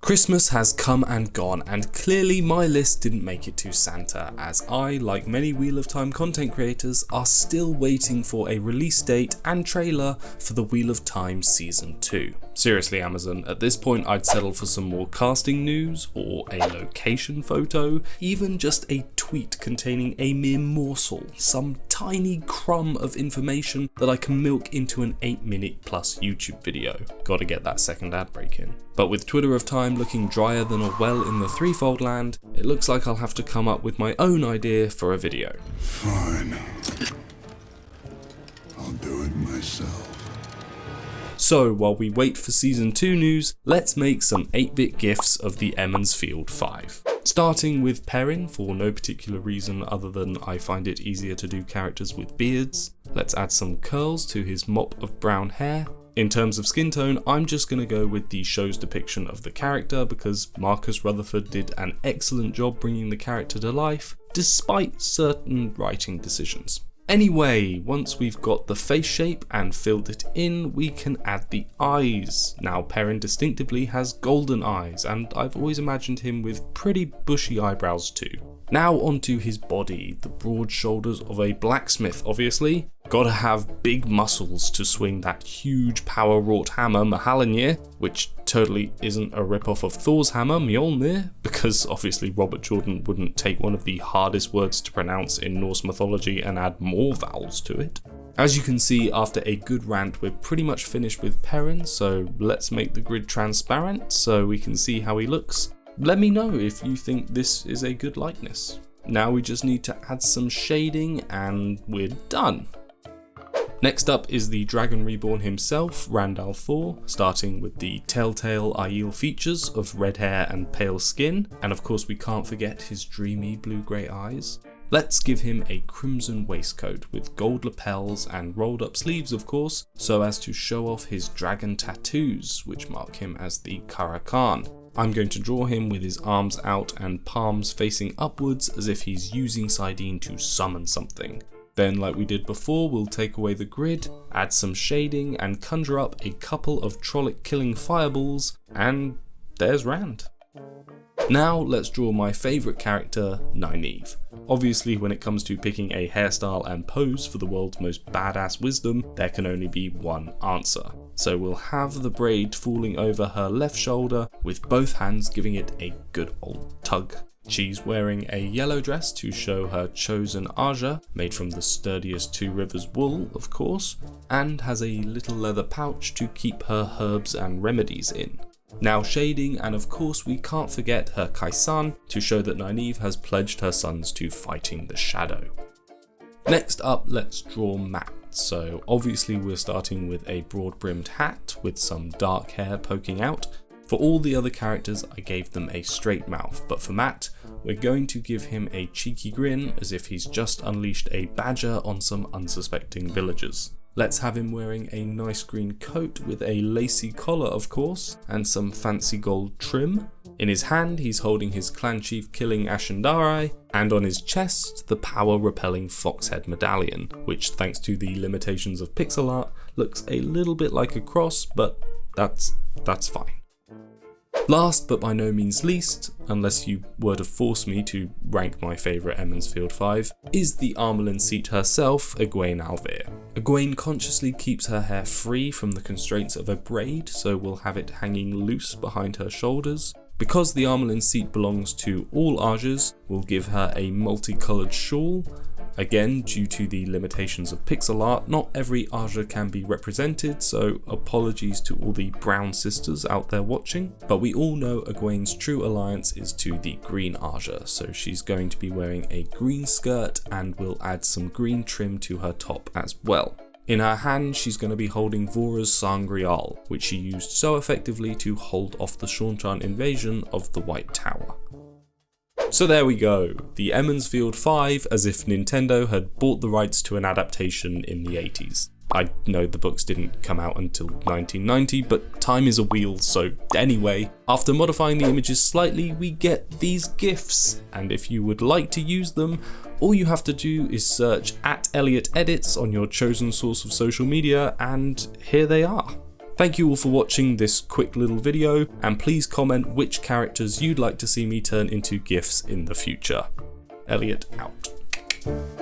Christmas has come and gone, and clearly my list didn't make it to Santa, as I, like many Wheel of Time content creators, are still waiting for a release date and trailer for the Wheel of Time Season 2. Seriously, Amazon, at this point I'd settle for some more casting news, or a location photo, even just a tweet containing a mere morsel, some tiny crumb of information that I can milk into an 8-minute plus YouTube video. Gotta get that second ad break in. But with Twitter of Time looking drier than a well in the threefold land, it looks like I'll have to come up with my own idea for a video. Fine. I'll do it myself. So while we wait for Season 2 news, let's make some 8-bit GIFs of the Emmons Field 5. Starting with Perrin, for no particular reason other than I find it easier to do characters with beards. Let's add some curls to his mop of brown hair. In terms of skin tone, I'm just going to go with the show's depiction of the character because Marcus Rutherford did an excellent job bringing the character to life, despite certain writing decisions. Anyway, once we've got the face shape and filled it in, we can add the eyes. Now, Perrin distinctively has golden eyes, and I've always imagined him with pretty bushy eyebrows too. Now onto his body, the broad shoulders of a blacksmith obviously. Gotta have big muscles to swing that huge power-wrought hammer Mahalanir, which totally isn't a rip-off of Thor's hammer Mjolnir, because obviously Robert Jordan wouldn't take one of the hardest words to pronounce in Norse mythology and add more vowels to it. As you can see, after a good rant, we're pretty much finished with Perrin, so let's make the grid transparent so we can see how he looks. Let me know if you think this is a good likeness. Now we just need to add some shading and we're done. Next up is the Dragon Reborn himself, Randall Thor, starting with the telltale Aiel features of red hair and pale skin, and of course we can't forget his dreamy blue-grey eyes. Let's give him a crimson waistcoat with gold lapels and rolled up sleeves of course, so as to show off his dragon tattoos, which mark him as the Karakan. I'm going to draw him with his arms out and palms facing upwards as if he's using Sidene to summon something. Then, like we did before, we'll take away the grid, add some shading and conjure up a couple of Trolloc killing fireballs, and there's Rand. Now let's draw my favourite character, Nynaeve. Obviously when it comes to picking a hairstyle and pose for the world's most badass wisdom, there can only be one answer. So we'll have the braid falling over her left shoulder with both hands giving it a good old tug. She's wearing a yellow dress to show her chosen Aja, made from the sturdiest Two Rivers wool of course, and has a little leather pouch to keep her herbs and remedies in. Now shading, and of course we can't forget her Kaisan to show that Nynaeve has pledged her sons to fighting the shadow. Next up, let's draw Matt. So obviously we're starting with a broad brimmed hat with some dark hair poking out. For all the other characters I gave them a straight mouth, but for Matt we're going to give him a cheeky grin as if he's just unleashed a badger on some unsuspecting villagers. Let's have him wearing a nice green coat with a lacy collar of course, and some fancy gold trim. In his hand he's holding his clan chief killing Ashendari, and on his chest the power repelling foxhead medallion, which thanks to the limitations of pixel art looks a little bit like a cross, but that's fine. Last but by no means least, unless you were to force me to rank my favourite Emmons Field 5, is the Armelin seat herself, Egwene Alvear. Egwene consciously keeps her hair free from the constraints of a braid, so we'll have it hanging loose behind her shoulders. Because the Armelin seat belongs to all Ajas, we'll give her a multicoloured shawl. Again, due to the limitations of pixel art, not every Aja can be represented, so apologies to all the brown sisters out there watching. But we all know Egwene's true alliance is to the green Aja, so she's going to be wearing a green skirt and we'll add some green trim to her top as well. In her hand, she's going to be holding Vora's Sangreal, which she used so effectively to hold off the Shaunchan invasion of the White Tower. So there we go, the Emmons Field 5 as if Nintendo had bought the rights to an adaptation in the 80s. I know the books didn't come out until 1990, but time is a wheel, so anyway, after modifying the images slightly, we get these GIFs, and if you would like to use them, all you have to do is search @Elliot Edits on your chosen source of social media, and here they are. Thank you all for watching this quick little video, and please comment which characters you'd like to see me turn into GIFs in the future. Elliot out.